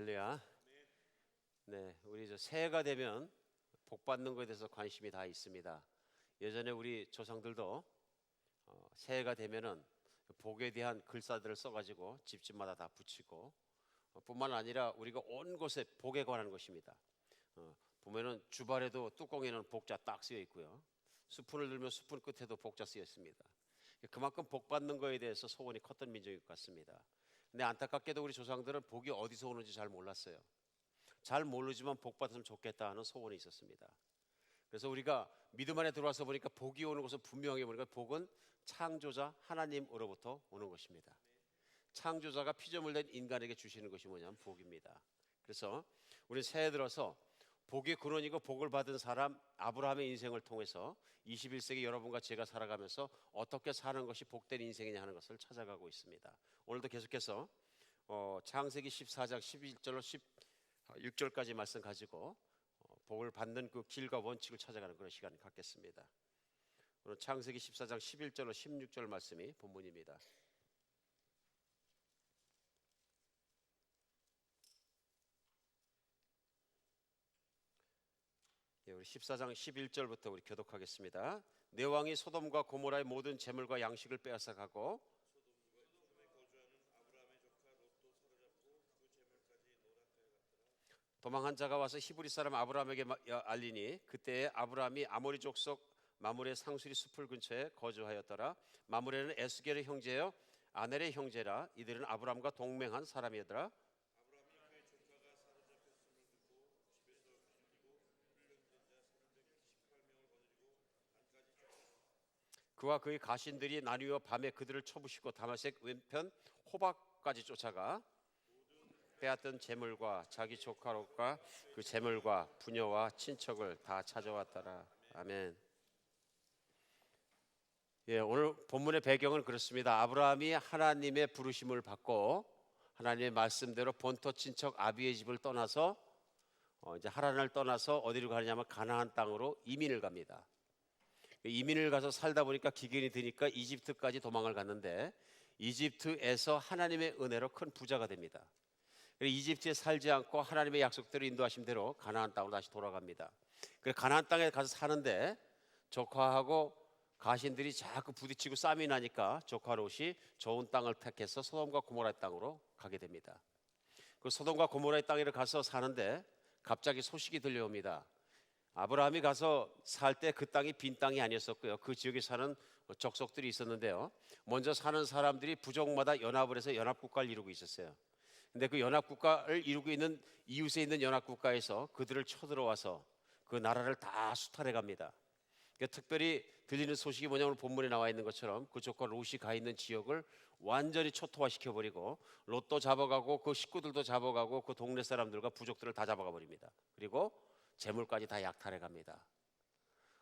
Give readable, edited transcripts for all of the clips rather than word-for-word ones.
할렐루야. 네, 우리 새해가 되면 복 받는 것에 대해서 관심이 다 있습니다. 예전에 우리 조상들도 새해가 되면은 복에 대한 글자들을 써가지고 집집마다 다 붙이고 뿐만 아니라 우리가 온 곳에 복에 관한 것입니다. 보면은 주발에도 뚜껑에는 복자 딱 쓰여 있고요. 수푼을 들면 수푼 끝에도 복자 쓰여 있습니다. 그만큼 복 받는 것에 대해서 소원이 컸던 민족일 것 같습니다. 근데 안타깝게도 우리 조상들은 복이 어디서 오는지 잘 몰랐어요. 잘 모르지만 복 받으면 좋겠다 하는 소원이 있었습니다. 그래서 우리가 믿음 안에 들어와서 보니까 복이 오는 것은 분명히 보니까 복은 창조자 하나님으로부터 오는 것입니다. 창조자가 피조물 된 인간에게 주시는 것이 뭐냐면 복입니다. 그래서 우리 새해 들어서 복의 근원이고 복을 받은 사람 아브라함의 인생을 통해서 21세기 여러분과 제가 살아가면서 어떻게 사는 것이 복된 인생이냐 하는 것을 찾아가고 있습니다. 오늘도 계속해서 창세기 14장 11절로 16절까지 말씀 가지고 복을 받는 그 길과 원칙을 찾아가는 그런 시간 갖겠습니다. 오늘 창세기 14장 11절로 16절 말씀이 본문입니다. 우리 14장 11절부터 우리 교독하겠습니다. 내 왕이 소돔과 고모라의 모든 재물과 양식을 빼앗아 가고 도망한 자가 와서 히브리 사람 아브라함에게 알리니 그때에 아브라함이 아모리 족속 마므레 상수리 숲을 근처에 거주하였더라. 마므레는 에스겔의 형제요 아넬의 형제라. 이들은 아브라함과 동맹한 사람이었더라. 그와 그의 가신들이 나뉘어 밤에 그들을 쳐부시고 다메섹 왼편 호박까지 쫓아가 빼앗던 재물과 자기 조카 롯과 그 재물과 부녀와 친척을 다 찾아왔더라. 아멘. 오늘 본문의 배경은 그렇습니다. 아브라함이 하나님의 부르심을 받고 하나님의 말씀대로 본토 친척 아비의 집을 떠나서 이제 하란을 떠나서 어디로 가냐면 가나안 땅으로 이민을 갑니다. 이민을 가서 살다 보니까 기근이 드니까 이집트까지 도망을 갔는데 이집트에서 하나님의 은혜로 큰 부자가 됩니다. 이집트에 살지 않고 하나님의 약속대로 인도하심대로 가나안 땅으로 다시 돌아갑니다. 그래서 가나안 땅에 가서 사는데 조카하고 가신들이 자꾸 부딪히고 싸움이 나니까 조카 롯이 좋은 땅을 택해서 소돔과 고모라의 땅으로 가게 됩니다. 그 소돔과 고모라의 땅에 가서 사는데 갑자기 소식이 들려옵니다. 아브라함이 가서 살 때 그 땅이 빈 땅이 아니었었고요. 그 지역에 사는 족속들이 있었는데요. 먼저 사는 사람들이 부족마다 연합을 해서 연합국가를 이루고 있었어요. 근데 그 연합국가를 이루고 있는 이웃에 있는 연합국가에서 그들을 쳐들어와서 그 나라를 다 수탈해 갑니다. 특별히 들리는 소식이 뭐냐면 본문에 나와 있는 것처럼 그 조카 롯이 가 있는 지역을 완전히 초토화시켜 버리고 롯도 잡아가고 그 식구들도 잡아가고 그 동네 사람들과 부족들을 다 잡아가 버립니다. 그리고 재물까지 다 약탈해 갑니다.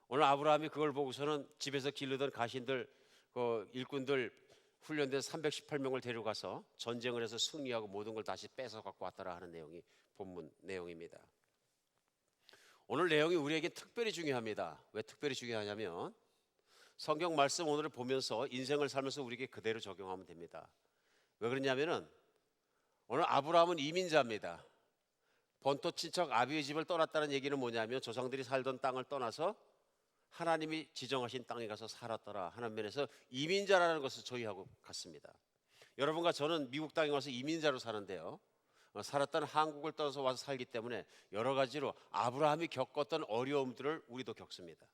오늘 아브라함이 그걸 보고서는 집에서 기르던 가신들 그 일꾼들 훈련된 318명을 데려가서 전쟁을 해서 승리하고 모든 걸 다시 뺏어 갖고 왔더라 하는 내용이 본문 내용입니다. 오늘 내용이 우리에게 특별히 중요합니다. 왜 특별히 중요하냐면 성경 말씀 오늘을 보면서 인생을 살면서 우리에게 그대로 적용하면 됩니다. 왜 그러냐면은 오늘 아브라함은 이민자입니다. 본토 친척 아비의 집을 떠났다는 얘기는 뭐냐면 조상들이 살던 땅을 떠나서 하나님이 지정하신 땅에 가서 살았더라 하는 면에서 이민자라는 것을 저희하고 같습니다. 여러분과 저는 미국 땅에 와서 이민자로 사는데요. 살았던 한국을 떠나서 와서 살기 때문에 여러 가지로 아브라함이 겪었던 어려움들을 우리도 겪습니다.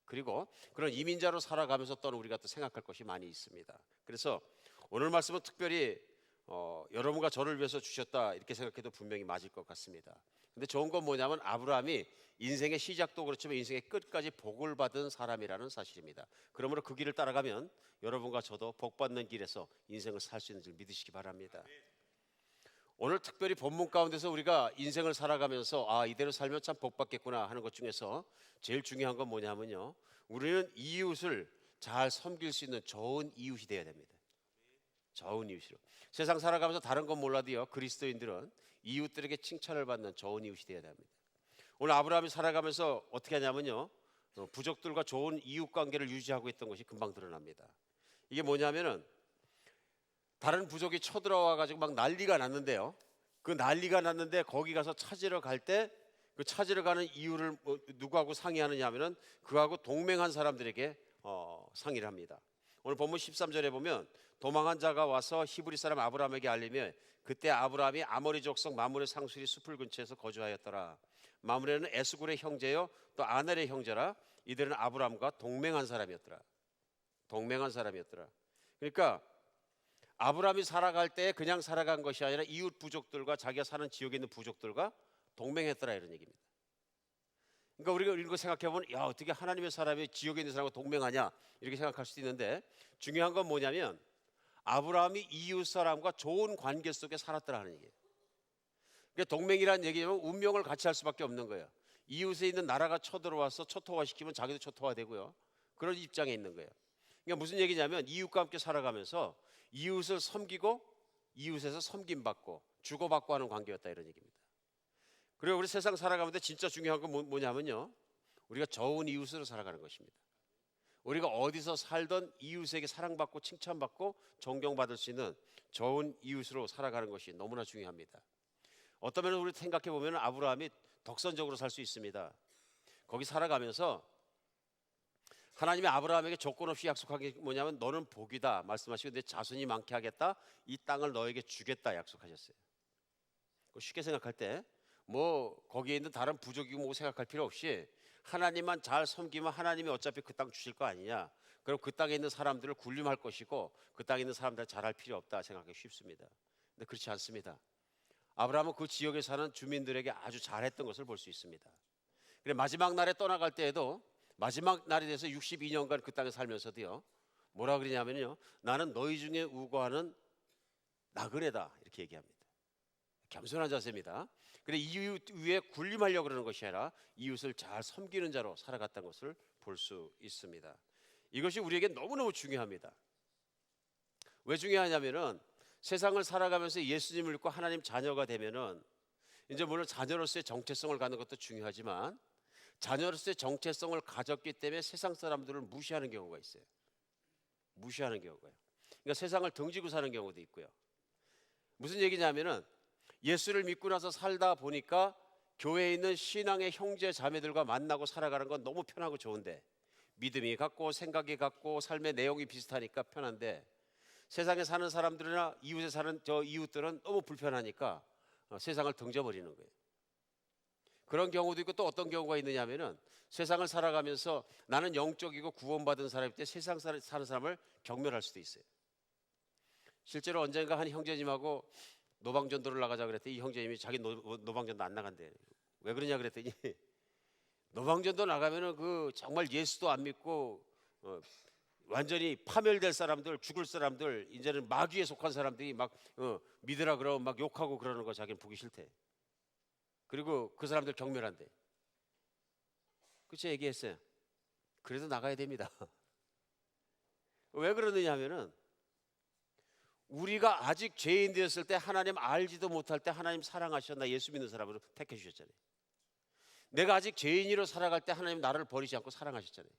그리고 그런 이민자로 살아가면서 또는 우리가 또 생각할 것이 많이 있습니다. 그래서 오늘 말씀은 특별히 여러분과 저를 위해서 주셨다 이렇게 생각해도 분명히 맞을 것 같습니다. 근데 좋은 건 뭐냐면 아브라함이 인생의 시작도 그렇지만 인생의 끝까지 복을 받은 사람이라는 사실입니다. 그러므로 그 길을 따라가면 여러분과 저도 복 받는 길에서 인생을 살 수 있는 줄 믿으시기 바랍니다. 오늘 특별히 본문 가운데서 우리가 인생을 살아가면서 이대로 살면 참 복 받겠구나 하는 것 중에서 제일 중요한 건 뭐냐면요, 우리는 이웃을 잘 섬길 수 있는 좋은 이웃이 되어야 됩니다. 좋은 이웃이로 세상 살아가면서 다른 건 몰라도요, 그리스도인들은 이웃들에게 칭찬을 받는 좋은 이웃이 되어야 됩니다. 오늘 아브라함이 살아가면서 어떻게 하냐면요, 부족들과 좋은 이웃 관계를 유지하고 있던 것이 금방 드러납니다. 이게 뭐냐면은 다른 부족이 쳐들어와 가지고 막 난리가 났는데요, 그 난리가 났는데 거기 가서 찾으러 갈 때 그 찾으러 가는 이유를 누구하고 상의하느냐 하면은 그하고 동맹한 사람들에게 상의를 합니다. 오늘 본문 13절에 보면 도망한 자가 와서 히브리 사람 아브라함에게 알리며 그때 아브라함이 아모리 족속 마므레 상수리 숲을 근처에서 거주하였더라. 마므레는 에스굴의 형제요 또 아넬의 형제라. 이들은 아브라함과 동맹한 사람이었더라. 동맹한 사람이었더라. 그러니까 아브라함이 살아갈 때 그냥 살아간 것이 아니라 이웃 부족들과 자기가 사는 지역에 있는 부족들과 동맹했더라 이런 얘기입니다. 그러니까 우리가 이런 거 생각해 보면 야 어떻게 하나님의 사람이 지역에 있는 사람과 동맹하냐 이렇게 생각할 수도 있는데 중요한 건 뭐냐면 아브라함이 이웃 사람과 좋은 관계 속에 살았더라 하는 얘기예요. 그러니까 동맹이라는 얘기는 운명을 같이 할 수밖에 없는 거예요. 이웃에 있는 나라가 쳐들어와서 초토화시키면 자기도 초토화되고요. 그런 입장에 있는 거예요. 그러니까 무슨 얘기냐면 이웃과 함께 살아가면서 이웃을 섬기고 이웃에서 섬김받고 주고받고 하는 관계였다 이런 얘기입니다. 그리고 우리 세상 살아가는데 진짜 중요한 건 뭐냐면요, 우리가 좋은 이웃으로 살아가는 것입니다. 우리가 어디서 살던 이웃에게 사랑받고 칭찬받고 존경받을 수 있는 좋은 이웃으로 살아가는 것이 너무나 중요합니다. 어떤 면에서 우리 생각해 보면 아브라함이 독선적으로 살 수 있습니다. 거기 살아가면서 하나님이 아브라함에게 조건 없이 약속한 게 뭐냐면 너는 복이다 말씀하시고 내 자손이 많게 하겠다, 이 땅을 너에게 주겠다 약속하셨어요. 쉽게 생각할 때 뭐 거기에 있는 다른 부족이고 뭐 생각할 필요 없이 하나님만 잘 섬기면 하나님이 어차피 그 땅 주실 거 아니냐, 그럼 그 땅에 있는 사람들을 군림할 것이고 그 땅에 있는 사람들 잘할 필요 없다 생각하기 쉽습니다. 근데 그렇지 않습니다. 아브라함은 그 지역에 사는 주민들에게 아주 잘했던 것을 볼 수 있습니다. 그래 마지막 날에 떠나갈 때에도 마지막 날이 돼서 62년간 그 땅에 살면서도요 뭐라 그러냐면요, 나는 너희 중에 우거하는 나그네다 이렇게 얘기합니다. 겸손한 자세입니다. 그래 이웃 위에 군림하려고 그러는 것이 아니라 이웃을 잘 섬기는 자로 살아갔다는 것을 볼 수 있습니다. 이것이 우리에게 너무너무 중요합니다. 왜 중요하냐면은 세상을 살아가면서 예수님을 믿고 하나님 자녀가 되면은 이제 물론 자녀로서의 정체성을 갖는 것도 중요하지만 자녀로서의 정체성을 가졌기 때문에 세상 사람들을 무시하는 경우가 있어요. 무시하는 경우가요. 그러니까 세상을 등지고 사는 경우도 있고요. 무슨 얘기냐면은 예수를 믿고 나서 살다 보니까 교회에 있는 신앙의 형제 자매들과 만나고 살아가는 건 너무 편하고 좋은데, 믿음이 같고 생각이 같고 삶의 내용이 비슷하니까 편한데 세상에 사는 사람들이나 이웃에 사는 저 이웃들은 너무 불편하니까 세상을 등져버리는 거예요. 그런 경우도 있고 또 어떤 경우가 있느냐 하면은 세상을 살아가면서 나는 영적이고 구원받은 사람일 때 세상 사는 사람을 경멸할 수도 있어요. 실제로 언젠가 한 형제님하고 노방전도를 나가자 그랬더니 이 형제님이 자기 노방전도 안 나간대. 왜 그러냐 그랬더니 노방전도 나가면은 그 정말 예수도 안 믿고 완전히 파멸될 사람들, 죽을 사람들, 이제는 마귀에 속한 사람들이 막 믿으라 그러면 막 욕하고 그러는 거 자기는 보기 싫대. 그리고 그 사람들 경멸한대. 그치 얘기했어요. 그래도 나가야 됩니다. 왜 그러느냐 하면은 우리가 아직 죄인 되었을 때 하나님 알지도 못할 때 하나님 사랑하셨나 예수 믿는 사람으로 택해 주셨잖아요. 내가 아직 죄인으로 살아갈 때 하나님 나를 버리지 않고 사랑하셨잖아요.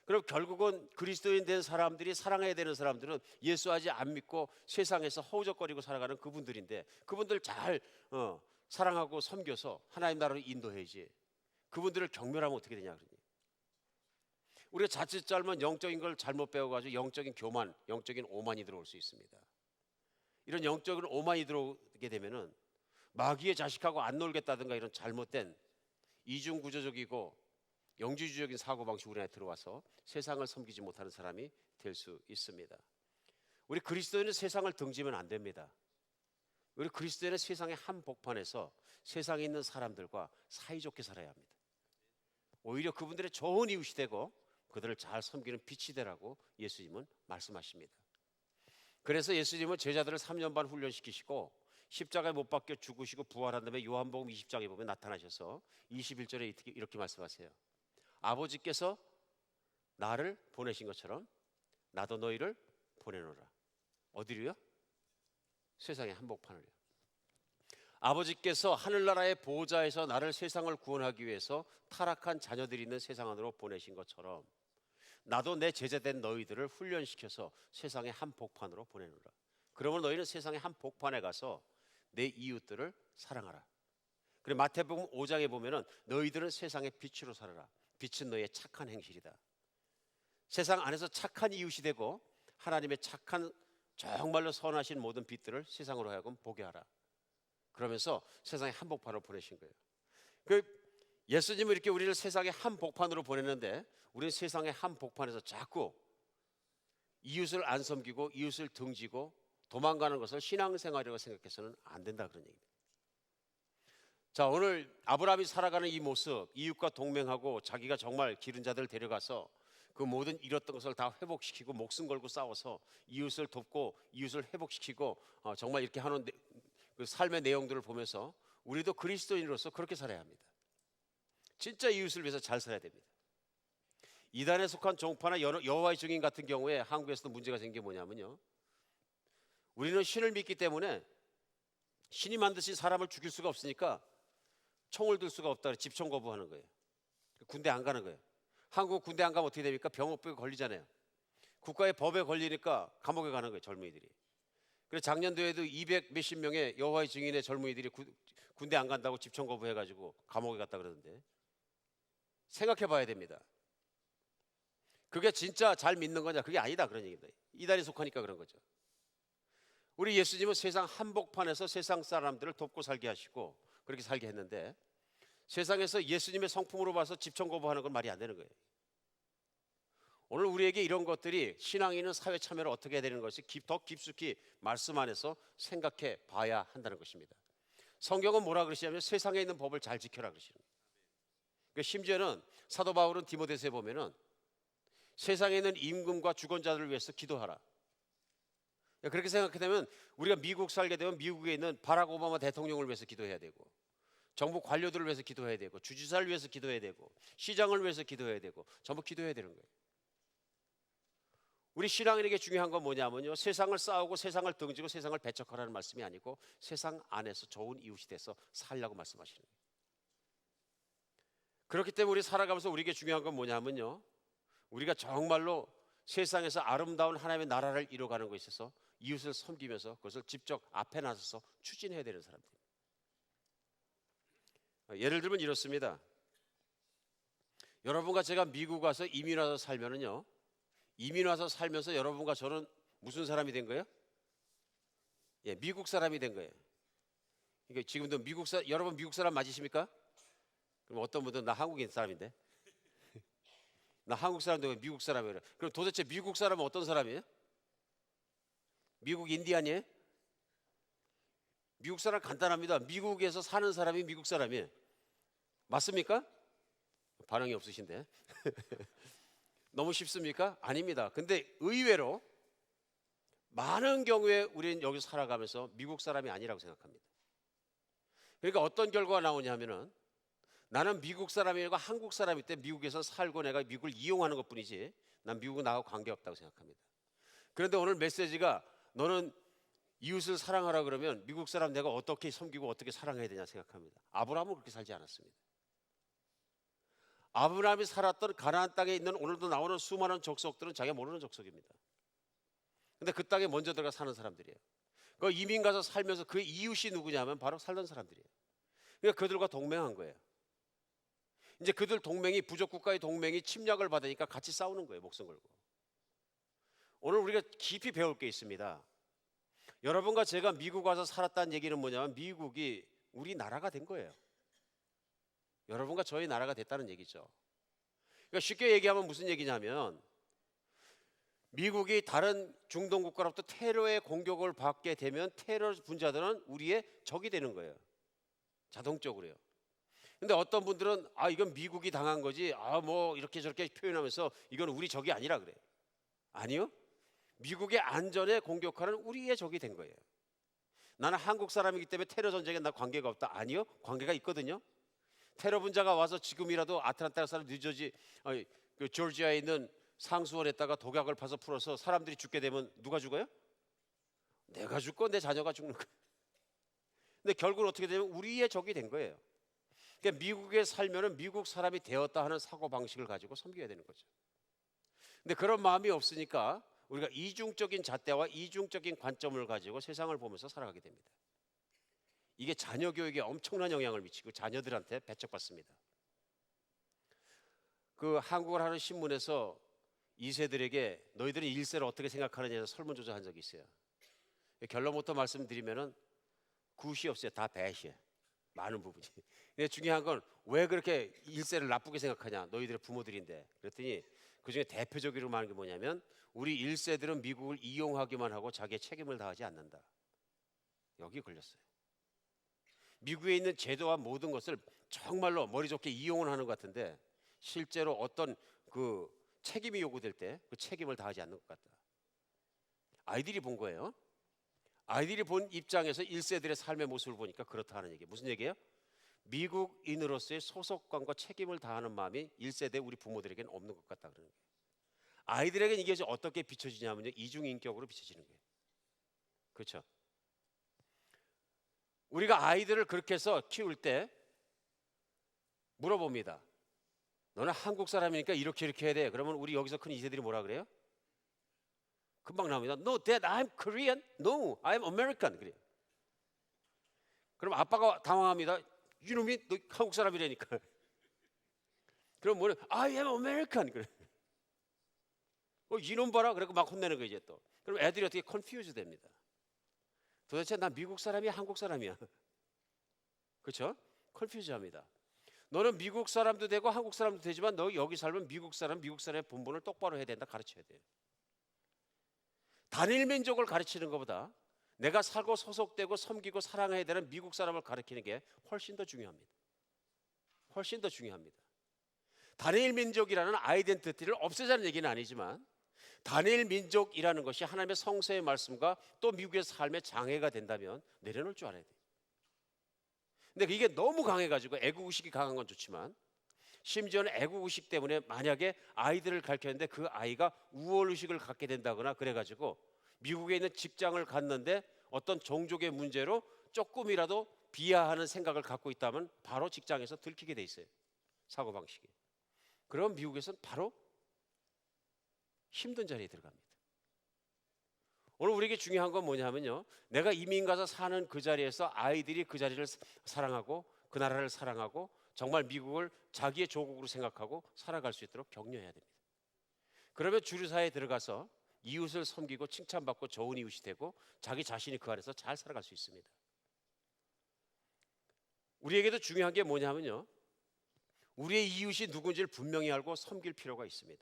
그럼 결국은 그리스도인 된 사람들이 사랑해야 되는 사람들은 예수 아직 안 믿고 세상에서 허우적거리고 살아가는 그분들인데 그분들 잘 사랑하고 섬겨서 하나님 나라로 인도해야지. 그분들을 경멸하면 어떻게 되냐 그러니. 우리가 자칫 잘못 영적인 걸 잘못 배워가지고 영적인 교만, 영적인 오만이 들어올 수 있습니다. 이런 영적인 오만이 들어오게 되면은 마귀의 자식하고 안 놀겠다든가 이런 잘못된 이중구조적이고 영지주의적인 사고방식 우리 안에 들어와서 세상을 섬기지 못하는 사람이 될 수 있습니다. 우리 그리스도인은 세상을 등지면 안 됩니다. 우리 그리스도인은 세상의 한복판에서 세상에 있는 사람들과 사이좋게 살아야 합니다. 오히려 그분들의 좋은 이웃이 되고 그들을 잘 섬기는 빛이 되라고 예수님은 말씀하십니다. 그래서 예수님은 제자들을 3년 반 훈련시키시고 십자가에 못 박혀 죽으시고 부활한 다음에 요한복음 20장에 보면 나타나셔서 21절에 이렇게 말씀하세요. 아버지께서 나를 보내신 것처럼 나도 너희를 보내노라. 어디로요? 세상의 한복판을요. 아버지께서 하늘나라의 보호자에서 나를 세상을 구원하기 위해서 타락한 자녀들이 있는 세상 안으로 보내신 것처럼 나도 내 제자된 너희들을 훈련시켜서 세상의 한복판으로 보내노라. 그러면 너희는 세상의 한복판에 가서 내 이웃들을 사랑하라. 그리고 마태복음 5장에 보면은 너희들은 세상의 빛으로 살아라. 빛은 너희의 착한 행실이다. 세상 안에서 착한 이웃이 되고 하나님의 착한 정말로 선하신 모든 빛들을 세상으로 하여금 보게 하라. 그러면서 세상에 한복판을 보내신 거예요. 그 예수님은 이렇게 우리를 세상의 한복판으로 보냈는데 우리는 세상의 한복판에서 자꾸 이웃을 안 섬기고 이웃을 등지고 도망가는 것을 신앙생활이라고 생각해서는 안 된다, 그런 얘기입니다. 자, 오늘 아브라함이 살아가는 이 모습, 이웃과 동맹하고 자기가 정말 기른 자들 데려가서 그 모든 잃었던 것을 다 회복시키고 목숨 걸고 싸워서 이웃을 돕고 이웃을 회복시키고 정말 이렇게 하는 그 삶의 내용들을 보면서 우리도 그리스도인으로서 그렇게 살아야 합니다. 진짜 이웃을 위해서 잘 살아야 됩니다. 이단에 속한 종파나 여호와의 증인 같은 경우에 한국에서도 문제가 생긴 게 뭐냐면요, 우리는 신을 믿기 때문에 신이 만드신 사람을 죽일 수가 없으니까 총을 들 수가 없다, 집총 거부하는 거예요. 군대 안 가는 거예요. 한국 군대 안 가면 어떻게 됩니까? 병업비에 걸리잖아요. 국가의 법에 걸리니까 감옥에 가는 거예요, 젊은이들이. 그래서 작년도에도 200 몇십 명의 여호와의 증인의 젊은이들이 군대 안 간다고 집총 거부해가지고 감옥에 갔다 그러는데, 생각해 봐야 됩니다. 그게 진짜 잘 믿는 거냐? 그게 아니다, 그런 얘기입니다. 이단에 속하니까 그런 거죠. 우리 예수님은 세상 한복판에서 세상 사람들을 돕고 살게 하시고 그렇게 살게 했는데, 세상에서 예수님의 성품으로 봐서 집총 거부하는 건 말이 안 되는 거예요. 오늘 우리에게 이런 것들이 신앙이 있는 사회 참여를 어떻게 해야 되는 것이 더 깊숙이 말씀 안에서 생각해 봐야 한다는 것입니다. 성경은 뭐라 그러시냐면 세상에 있는 법을 잘 지켜라 그러시는 거예요. 그러니까 심지어는 사도 바울은 디모데서에 보면은 세상에 있는 임금과 주권자들을 위해서 기도하라. 그렇게 생각하게 되면 우리가 미국 살게 되면 미국에 있는 바락 오바마 대통령을 위해서 기도해야 되고, 정부 관료들을 위해서 기도해야 되고, 주지사를 위해서 기도해야 되고, 시장을 위해서 기도해야 되고, 전부 기도해야 되는 거예요. 우리 신앙인에게 중요한 건 뭐냐면요, 세상을 싸우고 세상을 등지고 세상을 배척하라는 말씀이 아니고 세상 안에서 좋은 이웃이 돼서 살라고 말씀하시는 거예요. 그렇기 때문에 우리 살아가면서 우리에게 중요한 건 뭐냐면요, 우리가 정말로 세상에서 아름다운 하나님의 나라를 이뤄가는 것에 있어서 이웃을 섬기면서 그것을 직접 앞에 나서서 추진해야 되는 사람들입니다. 예를 들면 이렇습니다. 여러분과 제가 미국 와서 이민 와서 살면은요, 이민 와서 살면서 여러분과 저는 무슨 사람이 된 거예요? 예, 미국 사람이 된 거예요. 그러니까 지금도 여러분 미국 사람 맞으십니까? 그럼 어떤 분들은 나 한국인 사람인데 나 한국 사람인데 왜 미국 사람이에요? 그럼 도대체 미국 사람은 어떤 사람이에요? 미국 인디안이에요? 미국 사람 간단합니다. 미국에서 사는 사람이 미국 사람이에요. 맞습니까? 반응이 없으신데 너무 쉽습니까? 아닙니다. 근데 의외로 많은 경우에 우리는 여기서 살아가면서 미국 사람이 아니라고 생각합니다. 그러니까 어떤 결과가 나오냐면은 나는 미국 사람이고 한국 사람일 때 미국에서 살고 내가 미국을 이용하는 것뿐이지 난 미국은 나하고 관계없다고 생각합니다. 그런데 오늘 메시지가 너는 이웃을 사랑하라 그러면 미국 사람 내가 어떻게 섬기고 어떻게 사랑해야 되냐 생각합니다. 아브라함은 그렇게 살지 않았습니다. 아브라함이 살았던 가나안 땅에 있는 오늘도 나오는 수많은 족속들은 자기가 모르는 족속입니다. 근데 그 땅에 먼저 들어가 사는 사람들이에요. 그 이민 가서 살면서 그 이웃이 누구냐면 바로 살던 사람들이에요. 그러니까 그들과 동맹한 거예요. 이제 그들 동맹이 부족 국가의 동맹이 침략을 받으니까 같이 싸우는 거예요, 목숨 걸고. 오늘 우리가 깊이 배울 게 있습니다. 여러분과 제가 미국 와서 살았다는 얘기는 뭐냐면 미국이 우리 나라가 된 거예요. 여러분과 저희 나라가 됐다는 얘기죠. 그러니까 쉽게 얘기하면 무슨 얘기냐면 미국이 다른 중동 국가로부터 테러의 공격을 받게 되면 테러 분자들은 우리의 적이 되는 거예요. 자동적으로요. 근데 어떤 분들은 이건 미국이 당한 거지 뭐 이렇게 저렇게 표현하면서 이건 우리 적이 아니라 그래요. 아니요. 미국의 안전에 공격하는 우리의 적이 된 거예요. 나는 한국 사람이기 때문에 테러 전쟁에 나 관계가 없다. 아니요. 관계가 있거든요. 테러 분자가 와서 지금이라도 아틀란타 사람 뉴저지 그 조지아에 있는 상수원에다가 독약을 파서 풀어서 사람들이 죽게 되면 누가 죽어요? 내가 죽고 내 자녀가 죽는 거예요. 근데 결국은 어떻게 되면 우리의 적이 된 거예요. 그러니까 미국에 살면은 미국 사람이 되었다 하는 사고 방식을 가지고 섬겨야 되는 거죠. 근데 그런 마음이 없으니까 우리가 이중적인 잣대와 이중적인 관점을 가지고 세상을 보면서 살아가게 됩니다. 이게 자녀 교육에 엄청난 영향을 미치고 자녀들한테 배척받습니다. 그 한국을 하는 신문에서 2세들에게 너희들은 1세를 어떻게 생각하느냐 설문조사한 적이 있어요. 결론부터 말씀드리면은 굿이 없어요. 다 배시에 많은 부분이. 근데 중요한 건 왜 그렇게 1세를 나쁘게 생각하냐, 너희들의 부모들인데. 그랬더니 그중에 대표적으로 말하는 게 뭐냐면 우리 1세들은 미국을 이용하기만 하고 자기의 책임을 다하지 않는다. 여기 걸렸어요. 미국에 있는 제도와 모든 것을 정말로 머리 좋게 이용을 하는 것 같은데 실제로 어떤 그 책임이 요구될 때 그 책임을 다하지 않는 것 같다. 아이들이 본 거예요. 아이들이 본 입장에서 1세들의 삶의 모습을 보니까 그렇다 하는 얘기예요. 무슨 얘기예요? 미국인으로서의 소속감과 책임을 다하는 마음이 1세대 우리 부모들에게는 없는 것 같다 그러는 거예요. 아이들에게는 이게 어떻게 비춰지냐면요, 이중인격으로 비춰지는 거예요. 그렇죠? 우리가 아이들을 그렇게 해서 키울 때 물어봅니다. 너는 한국 사람이니까 이렇게 해야 돼. 그러면 우리 여기서 큰 2세들이 뭐라 그래요? 금방 나옵니다. No, Dad, I'm Korean. No, I'm American. 그래요. 그럼 아빠가 당황합니다. 이놈이 너 한국 사람이라니까. 그럼 뭐래? I am American. 그래. 이놈 봐라. 그래고 막 혼내는 거 이제 또. 그럼 애들이 어떻게 confuse 됩니다. 도대체 나 미국 사람이야, 한국 사람이야? 그렇죠? confuse 합니다. 너는 미국 사람도 되고 한국 사람도 되지만 너 여기 살면 미국 사람의 본분을 똑바로 해야 된다. 가르쳐야 돼요. 단일 민족을 가르치는 것보다 내가 살고 소속되고 섬기고 사랑해야 되는 미국 사람을 가르치는 게 훨씬 더 중요합니다. 훨씬 더 중요합니다. 단일 민족이라는 아이덴티티를 없애자는 얘기는 아니지만 단일 민족이라는 것이 하나님의 성서의 말씀과 또 미국의 삶의 장애가 된다면 내려놓을 줄 알아야 돼요. 근데 이게 너무 강해가지고 애국의식이 강한 건 좋지만 심지어는 애국의식 때문에 만약에 아이들을 가르쳤는데 그 아이가 우월의식을 갖게 된다거나 그래가지고 미국에 있는 직장을 갔는데 어떤 종족의 문제로 조금이라도 비하하는 생각을 갖고 있다면 바로 직장에서 들키게 돼 있어요. 사고방식이. 그럼 미국에서는 바로 힘든 자리에 들어갑니다. 오늘 우리에게 중요한 건 뭐냐면요, 내가 이민 가서 사는 그 자리에서 아이들이 그 자리를 사랑하고 그 나라를 사랑하고 정말 미국을 자기의 조국으로 생각하고 살아갈 수 있도록 격려해야 됩니다. 그러면 주류사회에 들어가서 이웃을 섬기고 칭찬받고 좋은 이웃이 되고 자기 자신이 그 안에서 잘 살아갈 수 있습니다. 우리에게도 중요한 게 뭐냐면요, 우리의 이웃이 누군지를 분명히 알고 섬길 필요가 있습니다.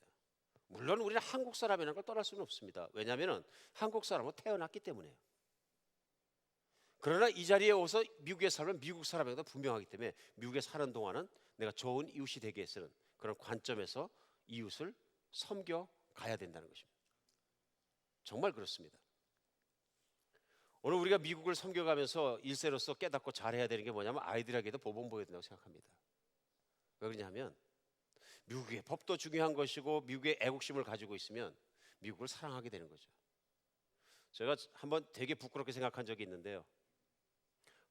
물론 우리는 한국 사람이라는 걸 떠날 수는 없습니다. 왜냐하면 한국 사람은 태어났기 때문에요. 그러나 이 자리에 와서 미국에 살면 미국 사람이라도 분명하기 때문에 미국에 사는 동안은 내가 좋은 이웃이 되기 위해서는 그런 관점에서 이웃을 섬겨 가야 된다는 것입니다. 정말 그렇습니다. 오늘 우리가 미국을 섬겨가면서 1세로서 깨닫고 잘해야 되는 게 뭐냐면 아이들에게도 법은 보여야 된다고 생각합니다. 왜 그러냐면 미국의 법도 중요한 것이고 미국의 애국심을 가지고 있으면 미국을 사랑하게 되는 거죠. 제가 한번 되게 부끄럽게 생각한 적이 있는데요.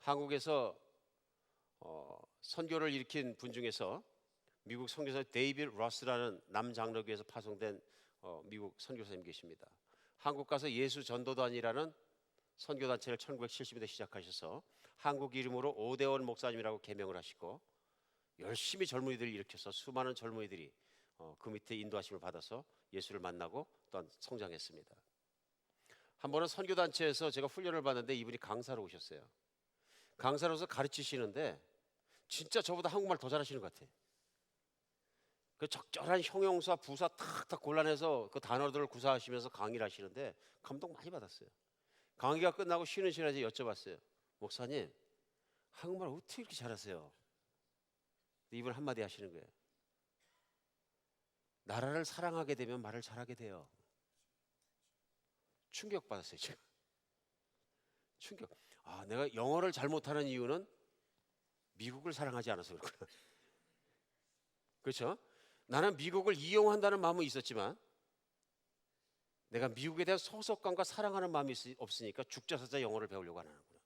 한국에서 선교를 일으킨 분 중에서 미국 선교사 데이빗 러스라는 남장로교에서 파송된 미국 선교사님 계십니다. 한국 가서 예수 전도단이라는 선교단체를 1970년대 시작하셔서 한국 이름으로 오대원 목사님이라고 개명을 하시고 열심히 젊은이들을 일으켜서 수많은 젊은이들이 그 밑에 인도하심을 받아서 예수를 만나고 또한 성장했습니다. 한 번은 선교단체에서 제가 훈련을 받는데 이분이 강사로 오셨어요. 강사로서 가르치시는데 진짜 저보다 한국말 더 잘하시는 것 같아요. 그 적절한 형용사, 부사 탁탁 골라내서 그 단어들을 구사하시면서 강의를 하시는데 감동 많이 받았어요. 강의가 끝나고 쉬는 시간에 여쭤봤어요. 목사님, 한국말 어떻게 이렇게 잘하세요? 이분 한마디 하시는 거예요. 나라를 사랑하게 되면 말을 잘하게 돼요. 충격받았어요, 제가. 충격. 내가 영어를 잘 못하는 이유는 미국을 사랑하지 않아서 그렇구나. 그렇죠? 나는 미국을 이용한다는 마음은 있었지만 내가 미국에 대한 소속감과 사랑하는 마음이 없으니까 죽자사자 영어를 배우려고 안 하는구나.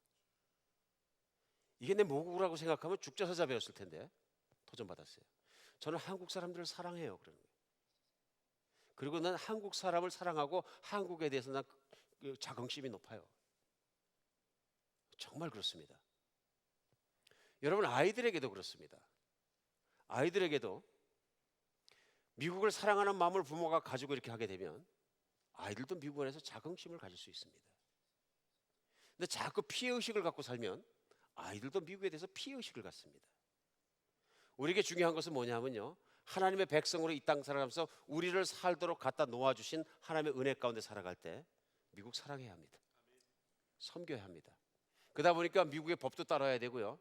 이게 내 모국이라고 생각하면 죽자사자 배웠을 텐데 도전받았어요. 저는 한국 사람들을 사랑해요. 그러는 거예요. 그리고 난 한국 사람을 사랑하고 한국에 대해서 난 자긍심이 높아요. 정말 그렇습니다. 여러분, 아이들에게도 그렇습니다. 아이들에게도 미국을 사랑하는 마음을 부모가 가지고 이렇게 하게 되면 아이들도 미국 안에서 자긍심을 가질 수 있습니다. 근데 자꾸 피해의식을 갖고 살면 아이들도 미국에 대해서 피해의식을 갖습니다. 우리에게 중요한 것은 뭐냐면요, 하나님의 백성으로 이 땅 살아가면서 우리를 살도록 갖다 놓아주신 하나님의 은혜 가운데 살아갈 때 미국 사랑해야 합니다. 섬겨야 합니다. 그러다 보니까 미국의 법도 따라야 되고요,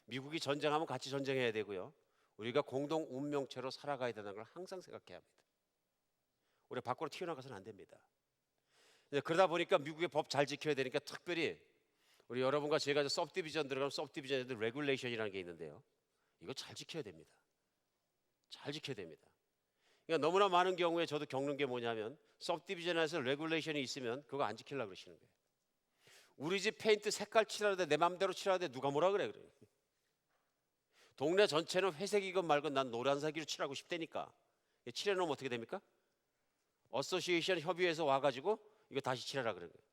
미국이 전쟁하면 같이 전쟁해야 되고요, 우리가 공동 운명체로 살아가야 된다는 걸 항상 생각해야 합니다. 우리 밖으로 튀어나가서는 안 됩니다. 그러다 보니까 미국의 법 잘 지켜야 되니까 특별히 우리 여러분과 제가 서브디비전 들어가면 서브디비전에도 레귤레이션이라는 게 있는데요, 이거 잘 지켜야 됩니다. 잘 지켜야 됩니다. 그러니까 너무나 많은 경우에 저도 겪는 게 뭐냐면 서브디비전에서 레귤레이션이 있으면 그거 안 지키려고 그러시는 거예요. 우리 집 페인트 색깔 칠하는데 내 맘대로 칠하는데 누가 뭐라 그래. 동네 전체는 회색이건 말건 난 노란색으로 칠하고 싶다니까. 칠해놓으면 어떻게 됩니까? 어소시에이션 협의회에서 와가지고 이거 다시 칠하라 그러는 거예요.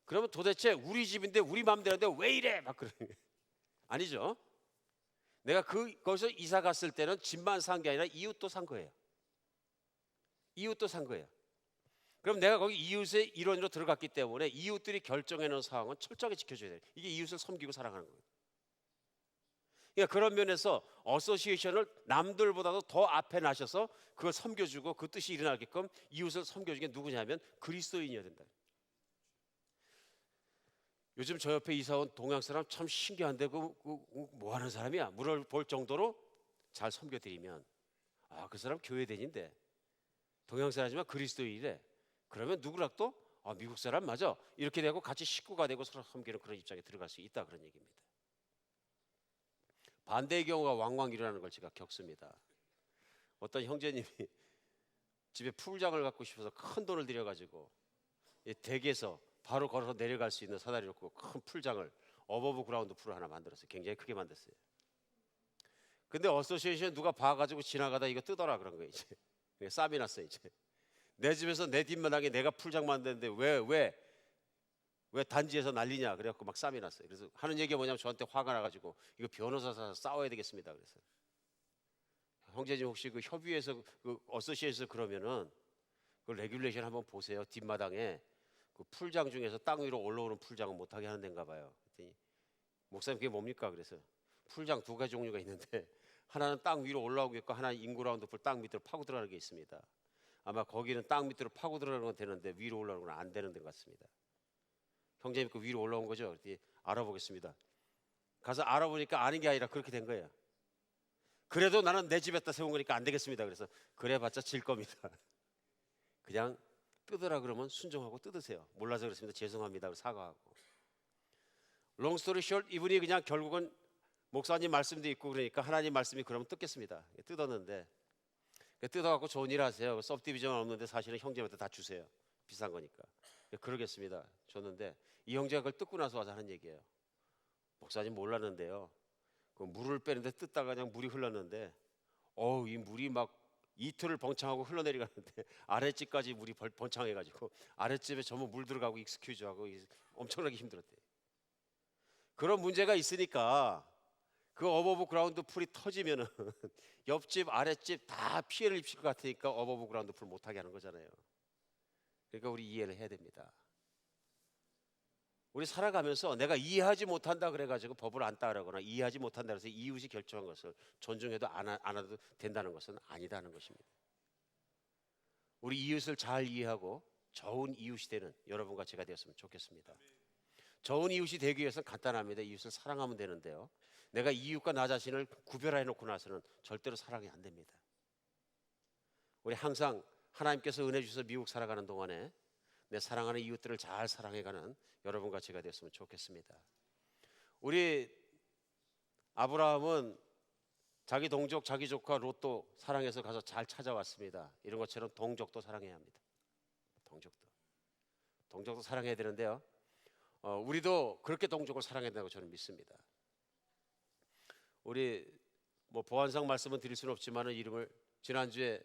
그러면 도대체 우리 집인데 우리 맘대로인데 왜 이래? 막 그러는 거예요. 아니죠. 내가 거기서 이사 갔을 때는 집만 산 게 아니라 이웃도 산 거예요. 이웃도 산 거예요. 그럼 내가 거기 이웃의 일원으로 들어갔기 때문에 이웃들이 결정해 놓은 사항은 철저하게 지켜줘야 돼요. 이게 이웃을 섬기고 살아가는 거예요. 그러니까 그런 면에서 어소시에이션을 남들보다도 더 앞에 나셔서 그걸 섬겨주고 그 뜻이 일어나게끔 이웃을 섬겨주는 게 누구냐면 그리스도인이어야 된다. 요즘 저 옆에 이사 온 동양 사람 참 신기한데 뭐 하는 사람이야? 물어볼 정도로 잘 섬겨드리면 그 사람 교회다닌데 동양 사람이지만 그리스도인이래. 그러면 누구라도 미국 사람 맞아. 이렇게 되고 같이 식구가 되고 서로 섬기는 그런 입장에 들어갈 수 있다, 그런 얘기입니다. 반대의 경우가 왕왕 일어나는 걸 제가 겪습니다. 어떤 형제님이 집에 풀장을 갖고 싶어서 큰 돈을 들여가지고 댁에서 바로 걸어서 내려갈 수 있는 사다리 놓고 큰 풀장을 어버브 그라운드 풀을 하나 만들었어요. 굉장히 크게 만들었어요. 근데 어소시에이션 누가 봐가지고 지나가다 이거 뜯어라 그런 거예요. 이제 쌈이 났어요. 이제 내 집에서 내 뒷마당에 내가 풀장 만드는데 왜 단지에서 난리냐 그래갖고 막 쌈이 났어요. 그래서 하는 얘기가 뭐냐면 저한테 화가 나가지고 이거 변호사 사서 싸워야 되겠습니다. 그래서 형제님 혹시 그 협의회에서 그 어소시에이션 그러면은 그 레귤레이션 한번 보세요. 뒷마당에 그 풀장 중에서 땅 위로 올라오는 풀장은 못하게 하는 데인가 봐요. 그랬더니 목사님 그게 뭡니까? 그래서 풀장 두 가지 종류가 있는데 하나는 땅 위로 올라오고 있고 하나는 인구라운드 풀 땅 밑으로 파고 들어가는 게 있습니다. 아마 거기는 땅 밑으로 파고 들어가는 건 되는데 위로 올라오는 건 안 되는 데 같습니다. 형제님 그 위로 올라온 거죠? 그랬더니 알아보겠습니다. 가서 알아보니까 아닌 게 아니라 그렇게 된 거예요. 그래도 나는 내 집에다 세운 거니까 안 되겠습니다. 그래서 그래봤자 질 겁니다. 그냥 뜯으라 그러면 순종하고 뜯으세요. 몰라서 그렇습니다. 죄송합니다. 사과하고. 롱스토리 숏, 이분이 그냥 결국은 목사님 말씀도 있고 그러니까 하나님 말씀이 그러면 뜯겠습니다. 뜯었는데 뜯어갖고 좋은 일 하세요. 서브디비전 없는데 사실은 형제한테 다 주세요. 비싼 거니까. 그러겠습니다. 줬는데 이 형제가 그걸 뜯고 나서 와서 하는 얘기예요. 목사님 몰랐는데요, 그 물을 빼는데 뜯다가 그냥 물이 흘렀는데 이 물이 막 이틀을 번창하고 흘러내려가는데 아랫집까지 물이 번창해가지고 아랫집에 전부 물 들어가고 익스큐즈하고 엄청나게 힘들었대요. 그런 문제가 있으니까 그 어버브 그라운드 풀이 터지면은 옆집 아랫집 다 피해를 입힐 것 같으니까 어버브 그라운드 풀 못하게 하는 거잖아요. 그러니까 우리 이해를 해야 됩니다. 우리 살아가면서 내가 이해하지 못한다 그래가지고 법을 안 따르거나 이해하지 못한다 그래서 이웃이 결정한 것을 존중해도 안 해도 된다는 것은 아니다는 것입니다. 우리 이웃을 잘 이해하고 좋은 이웃이 되는 여러분과 제가 되었으면 좋겠습니다. 좋은 이웃이 되기 위해서는 간단합니다. 이웃을 사랑하면 되는데요, 내가 이웃과 나 자신을 구별해 놓고 나서는 절대로 사랑이 안 됩니다. 우리 항상 하나님께서 은혜 주셔서 미국 살아가는 동안에 내 사랑하는 이웃들을 잘 사랑해가는 여러분과 제가 되었으면 좋겠습니다. 우리 아브라함은 자기 동족, 자기 조카 롯도 사랑해서 가서 잘 찾아왔습니다. 이런 것처럼 동족도 사랑해야 합니다. 동족도 사랑해야 되는데요, 우리도 그렇게 동족을 사랑해야 된다고 저는 믿습니다. 우리 보안상 말씀은 드릴 수는 없지만 이름을 지난주에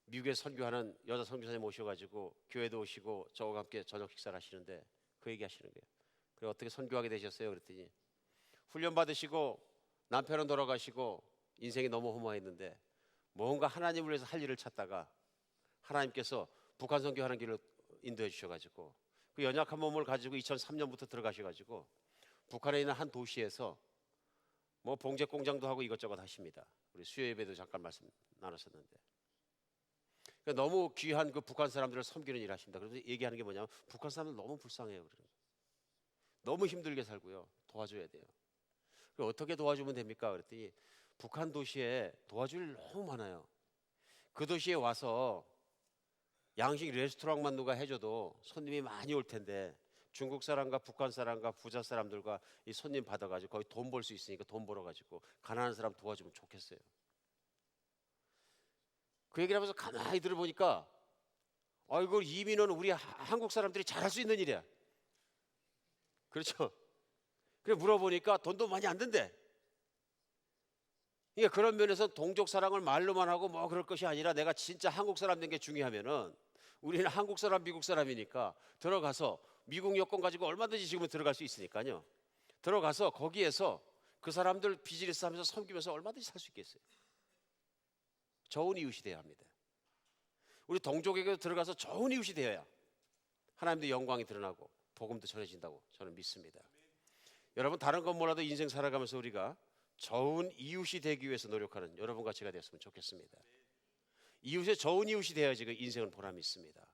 미국에 선교하는 여자 선교사님 오셔가지고 교회도 오시고 저와 함께 저녁 식사를 하시는데 그 얘기 하시는 거예요. 그래 어떻게 선교하게 되셨어요? 그랬더니 훈련 받으시고 남편은 돌아가시고 인생이 너무 허무했는데 뭔가 하나님을 위해서 할 일을 찾다가 하나님께서 북한 선교하는 길을 인도해 주셔가지고 그 연약한 몸을 가지고 2003년부터 들어가셔가지고 북한에 있는 한 도시에서 뭐 봉제 공장도 하고 이것저것 하십니다. 우리 수요 예배도 잠깐 말씀 나눴었는데 그러니까 너무 귀한 그 북한 사람들을 섬기는 일을 하십니다. 그래서 얘기하는 게 뭐냐면 북한 사람들 너무 불쌍해요. 너무 힘들게 살고요. 도와줘야 돼요. 어떻게 도와주면 됩니까? 그랬더니 북한 도시에 도와줄 일 너무 많아요. 그 도시에 와서 양식 레스토랑만 누가 해줘도 손님이 많이 올 텐데 중국 사람과 북한 사람과 부자 사람들과 이 손님 받아가지고 거의 돈 벌 수 있으니까 돈 벌어가지고 가난한 사람 도와주면 좋겠어요. 그 얘기를 하면서 가만히 들어보니까 이거 이민은 우리 한국 사람들이 잘할 수 있는 일이야. 그렇죠? 그래 물어보니까 돈도 많이 안 든대. 그러니까 그런 면에서 동족 사랑을 말로만 하고 뭐 그럴 것이 아니라 내가 진짜 한국 사람 된 게 중요하면은 우리는 한국 사람 미국 사람이니까 들어가서 미국 여권 가지고 얼마든지 지금은 들어갈 수 있으니까요. 들어가서 거기에서 그 사람들 비즈니스 하면서 섬기면서 얼마든지 살 수 있겠어요. 좋은 이웃이 되어야 합니다. 우리 동족에게도 들어가서 좋은 이웃이 되어야 하나님도 영광이 드러나고 복음도 전해진다고 저는 믿습니다. 여러분 다른 건 몰라도 인생 살아가면서 우리가 좋은 이웃이 되기 위해서 노력하는 여러분과 제가 되었으면 좋겠습니다. 이웃의 좋은 이웃이 되어야지 그 인생은 보람이 있습니다.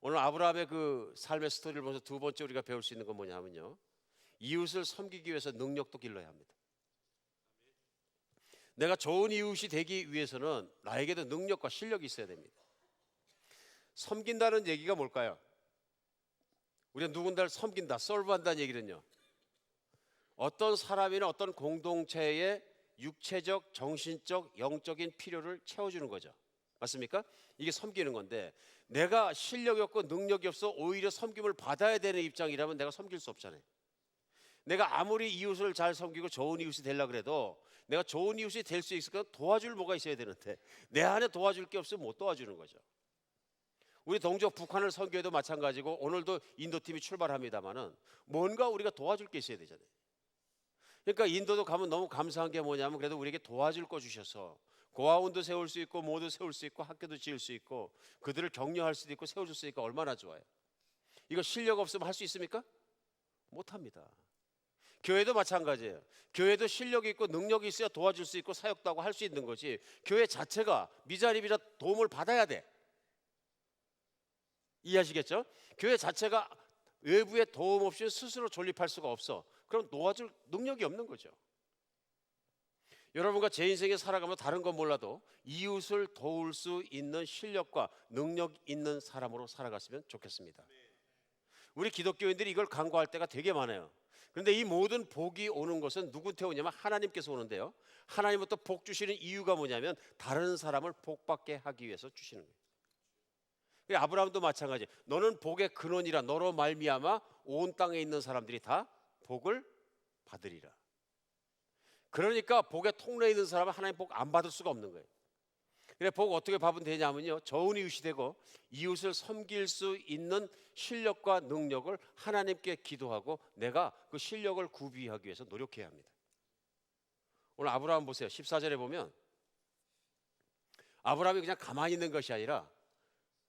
오늘 아브라함의 그 삶의 스토리를 보면서 두 번째 우리가 배울 수 있는 건 뭐냐면요, 이웃을 섬기기 위해서 능력도 길러야 합니다. 내가 좋은 이웃이 되기 위해서는 나에게도 능력과 실력이 있어야 됩니다. 섬긴다는 얘기가 뭘까요? 우리가 누군가를 섬긴다, 서브한다는 얘기는요, 어떤 사람이나 어떤 공동체의 육체적, 정신적, 영적인 필요를 채워주는 거죠. 맞습니까? 이게 섬기는 건데 내가 실력이 없고 능력이 없어 오히려 섬김을 받아야 되는 입장이라면 내가 섬길 수 없잖아요. 내가 아무리 이웃을 잘 섬기고 좋은 이웃이 되려고 그래도 내가 좋은 이웃이 될 수 있을까 도와줄 뭐가 있어야 되는데 내 안에 도와줄 게 없으면 못 도와주는 거죠. 우리 동족 북한을 선교해도 마찬가지고 오늘도 인도팀이 출발합니다마는 뭔가 우리가 도와줄 게 있어야 되잖아요. 그러니까 인도도 가면 너무 감사한 게 뭐냐면 그래도 우리에게 도와줄 거 주셔서 고아원도 세울 수 있고 뭐도 세울 수 있고 학교도 지을 수 있고 그들을 격려할 수도 있고 세워줄 수 있고 얼마나 좋아요. 이거 실력 없으면 할 수 있습니까? 못합니다. 교회도 마찬가지예요. 교회도 실력이 있고 능력이 있어야 도와줄 수 있고 사역도 하고 할 수 있는 거지 교회 자체가 미자립이라 도움을 받아야 돼. 이해하시겠죠? 교회 자체가 외부의 도움 없이 스스로 존립할 수가 없어. 그럼 도와줄 능력이 없는 거죠. 여러분과 제 인생에 살아가면 다른 건 몰라도 이웃을 도울 수 있는 실력과 능력 있는 사람으로 살아갔으면 좋겠습니다. 우리 기독교인들이 이걸 간구할 때가 되게 많아요. 그런데 이 모든 복이 오는 것은 누구한테 오냐면 하나님께서 오는데요, 하나님부터 복 주시는 이유가 뭐냐면 다른 사람을 복받게 하기 위해서 주시는 거예요. 아브라함도 마찬가지. 너는 복의 근원이라 너로 말미암아 온 땅에 있는 사람들이 다 복을 받으리라. 그러니까 복의 통로에 있는 사람은 하나님 복 안 받을 수가 없는 거예요. 그래 복 어떻게 받으면 되냐면요, 좋은 이웃이 되고 이웃을 섬길 수 있는 실력과 능력을 하나님께 기도하고 내가 그 실력을 구비하기 위해서 노력해야 합니다. 오늘 아브라함 보세요. 14절에 보면 아브라함이 그냥 가만히 있는 것이 아니라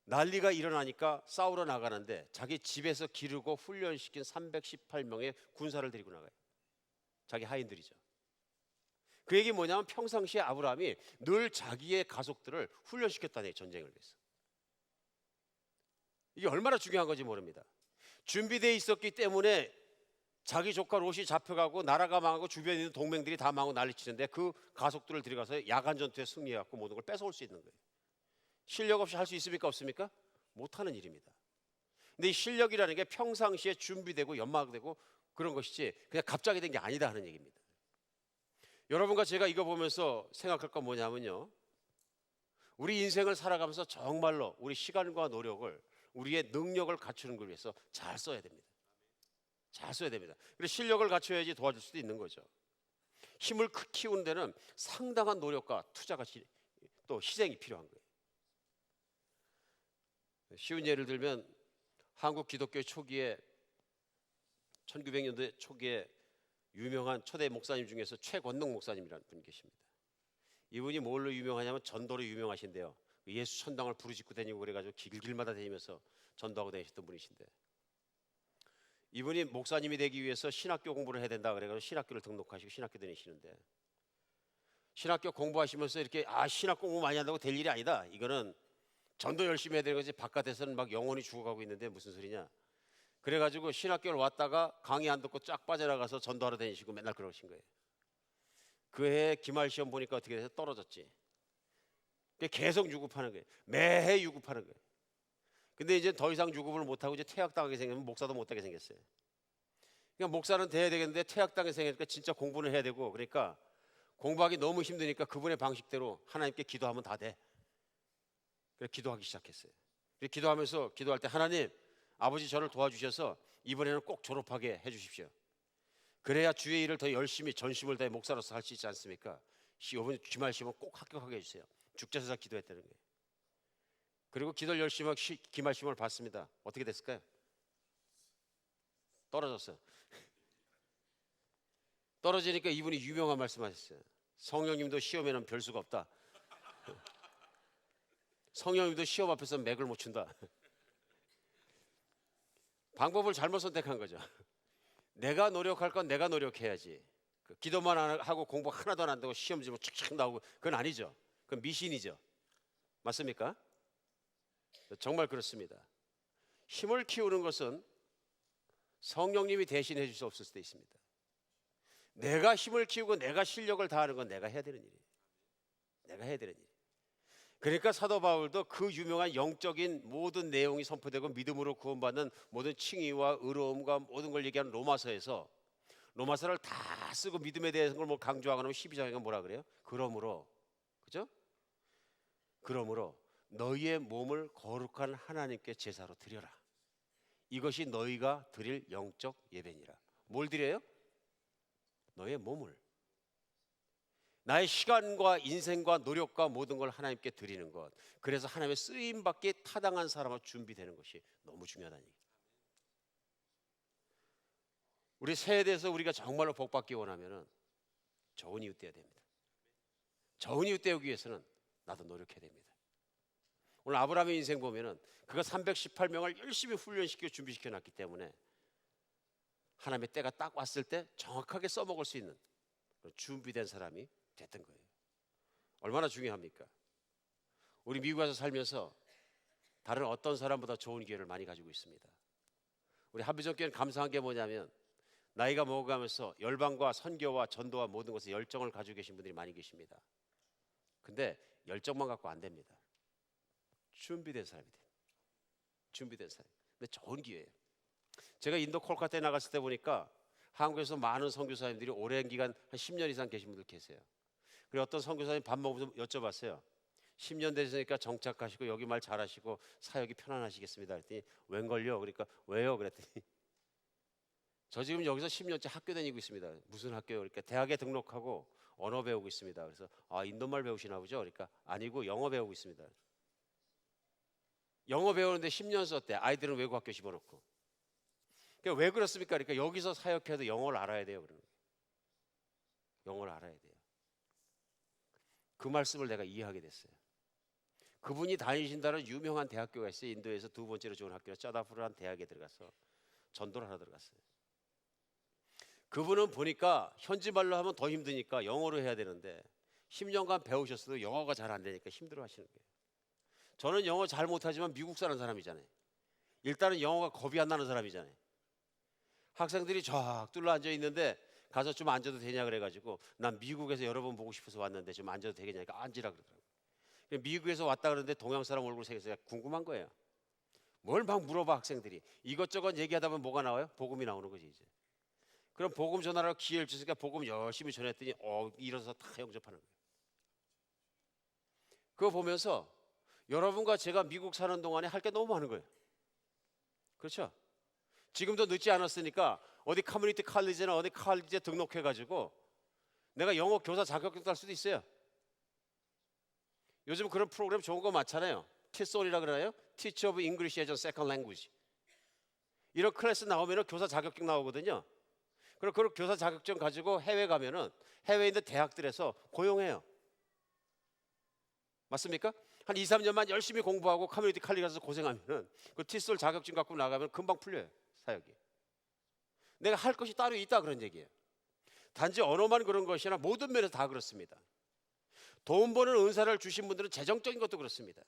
난리가 일어나니까 싸우러 나가는데 자기 집에서 기르고 훈련시킨 318명의 군사를 데리고 나가요. 자기 하인들이죠. 그 얘기 뭐냐면 평상시에 아브라함이 늘 자기의 가족들을 훈련시켰다는 얘기, 전쟁을 위해서. 이게 얼마나 중요한 건지 모릅니다. 준비되어 있었기 때문에 자기 조카 롯이 잡혀가고 나라가 망하고 주변에 있는 동맹들이 다 망하고 난리치는데 그 가족들을 데려가서 야간 전투에 승리해갖고 모든 걸 뺏어올 수 있는 거예요. 실력 없이 할 수 있습니까? 없습니까? 못하는 일입니다. 근데 이 실력이라는 게 평상시에 준비되고 연마되고 그런 것이지 그냥 갑자기 된 게 아니다 하는 얘기입니다. 여러분과 제가 이거 보면서 생각할 건 뭐냐면요, 우리 인생을 살아가면서 정말로 우리 시간과 노력을 우리의 능력을 갖추는 걸 위해서 잘 써야 됩니다. 잘 써야 됩니다. 그래서 실력을 갖춰야지 도와줄 수도 있는 거죠. 힘을 키우는 데는 상당한 노력과 투자가 또 희생이 필요한 거예요. 쉬운 예를 들면 한국 기독교 초기에 1900년대 초기에 유명한 초대 목사님 중에서 최권능 목사님이라는 분이 계십니다. 이분이 뭘로 유명하냐면 전도로 유명하신데요. 예수 천당을 부르짖고 다니고 그래가지고 길길마다 다니면서 전도하고 다니셨던 분이신데, 이분이 목사님이 되기 위해서 신학교 공부를 해야 된다 그래가지고 신학교를 등록하시고 신학교 다니시는데, 신학교 공부하시면서 이렇게 신학 공부 많이 한다고 될 일이 아니다, 이거는 전도 열심히 해야 되는 거지, 바깥에서는 막 영혼이 죽어가고 있는데 무슨 소리냐, 그래가지고 신학교를 왔다가 강의 안 듣고 쫙 빠져나가서 전도하러 다니시고 맨날 그러신 거예요. 그 해에 기말 시험 보니까 어떻게 돼서 떨어졌지. 계속 유급하는 거예요. 매해 유급하는 거예요. 근데 이제 더 이상 유급을 못하고 이제 퇴학당하게 생기면 목사도 못하게 생겼어요. 그러니까 목사는 돼야 되겠는데 퇴학당하게 생기니까 진짜 공부는 해야 되고, 그러니까 공부하기 너무 힘드니까 그분의 방식대로 하나님께 기도하면 다 돼. 그래서 기도하기 시작했어요. 기도하면서 기도할 때, 하나님, 아버지 저를 도와주셔서 이번에는 꼭 졸업하게 해주십시오. 그래야 주의 일을 더 열심히 전심을 다해 목사로서 할 수 있지 않습니까? 이번 기말 시험은 꼭 합격하게 해주세요. 죽자서자 기도했다는 거예요. 그리고 기도를 열심히 하고 기말 시험을 봤습니다. 어떻게 됐을까요? 떨어졌어요. 떨어지니까 이분이 유명한 말씀하셨어요. 성령님도 시험에는 별 수가 없다. 성령님도 시험 앞에서 맥을 못 춘다. 방법을 잘못 선택한 거죠. 내가 노력할 건 내가 노력해야지. 기도만 하고 공부 하나도 안 되고 시험 지면 칙칙 나오고, 그건 아니죠. 그건 미신이죠. 맞습니까? 정말 그렇습니다. 힘을 키우는 것은 성령님이 대신해 줄 수 없을 수도 있습니다. 내가 힘을 키우고 내가 실력을 다하는 건 내가 해야 되는 일이에요. 내가 해야 되는 일. 그러니까 사도 바울도 그 유명한 영적인 모든 내용이 선포되고 믿음으로 구원받는 모든 칭의와 의로움과 모든 걸 얘기하는 로마서에서, 로마서를 다 쓰고 믿음에 대해서 걸 강조하거나 12장에 뭐라 그래요? 그러므로, 그죠? 그러므로 너희의 몸을 거룩한 하나님께 제사로 드려라. 이것이 너희가 드릴 영적 예배니라. 뭘 드려요? 너의 몸을. 나의 시간과 인생과 노력과 모든 걸 하나님께 드리는 것. 그래서 하나님의 쓰임받기에 타당한 사람으로 준비되는 것이 너무 중요하다는 얘기예요. 우리 세대에서 우리가 정말로 복받기 원하면 좋은 이웃 되어야 됩니다. 좋은 이웃 되기 위해서는 나도 노력해야 됩니다. 오늘 아브라함의 인생 보면은 그가 318명을 열심히 훈련시키고 준비시켜 놨기 때문에 하나님의 때가 딱 왔을 때 정확하게 써먹을 수 있는 준비된 사람이 됐던 거예요. 얼마나 중요합니까? 우리 미국에 와서 살면서 다른 어떤 사람보다 좋은 기회를 많이 가지고 있습니다. 우리 한비전교회는 감사한 게 뭐냐면, 나이가 먹어가면서 열방과 선교와 전도와 모든 것에 열정을 가지고 계신 분들이 많이 계십니다. 근데 열정만 갖고 안 됩니다. 준비된 사람이 돼요. 준비된 사람. 근데 좋은 기회예요. 제가 인도 콜카타에 나갔을 때 보니까 한국에서 많은 선교사님들이 오랜 기간 한 10년 이상 계신 분들 계세요. 그리고 어떤 선교사님 밥 먹으면서 여쭤봤어요. 10년 되시니까 정착하시고 여기 말 잘하시고 사역이 편안하시겠습니다. 그랬더니 웬걸요? 그러니까 왜요? 그랬더니 저 지금 여기서 10년째 학교 다니고 있습니다. 무슨 학교요? 그러니까 대학에 등록하고 언어 배우고 있습니다. 그래서 인도말 배우시나 보죠? 그러니까 아니고 영어 배우고 있습니다. 영어 배우는데 10년 썼대. 아이들은 외국 학교 집어넣고. 그러니까 왜 그렇습니까? 그러니까 여기서 사역해도 영어를 알아야 돼요. 그러는 거예요. 영어를 알아야 돼요. 그 말씀을 내가 이해하게 됐어요. 그분이 다니신다는 유명한 대학교가 있어요. 인도에서 두 번째로 좋은 학교가 짜다푸르라는 대학에 들어가서 전도를 하러 들어갔어요. 그분은 보니까 현지 말로 하면 더 힘드니까 영어로 해야 되는데 10년간 배우셨어도 영어가 잘 안 되니까 힘들어 하시는 거예요. 저는 영어 잘 못하지만 미국 사는 사람이잖아요. 일단은 영어가 겁이 안 나는 사람이잖아요. 학생들이 쫙 둘러 앉아 있는데 가서 좀 앉아도 되냐 그래가지고, 난 미국에서 여러 번 보고 싶어서 왔는데 좀 앉아도 되겠냐니까 앉으라 그러더라고요. 미국에서 왔다 그러는데 동양 사람 얼굴 생겨서 궁금한 거예요. 뭘 막 물어봐 학생들이. 이것저것 얘기하다 보면 뭐가 나와요? 복음이 나오는 거지 이제. 그럼 복음 전하라고 기회를 주니까 복음 열심히 전했더니 일어서서 다 영접하는 거예요. 그거 보면서 여러분과 제가 미국 사는 동안에 할 게 너무 많은 거예요. 그렇죠? 지금도 늦지 않았으니까 어디 커뮤니티 칼리지나 어디 칼리지에 등록해가지고 내가 영어 교사 자격증 딸 수도 있어요. 요즘 그런 프로그램 좋은 거 많잖아요. 티솔이라 그러나요? Teacher of English as a Second Language. 이런 클래스 나오면 교사 자격증 나오거든요. 그리고 그 교사 자격증 가지고 해외 가면은 해외에 있는 대학들에서 고용해요. 맞습니까? 한 2, 3년만 열심히 공부하고 커뮤니티 칼리 가서 고생하면은 그 칫솔 자격증 갖고 나가면 금방 풀려요, 사역이. 내가 할 것이 따로 있다 그런 얘기예요. 단지 언어만 그런 것이 아니라 모든 면에서 다 그렇습니다. 돈 버는 은사를 주신 분들은 재정적인 것도 그렇습니다.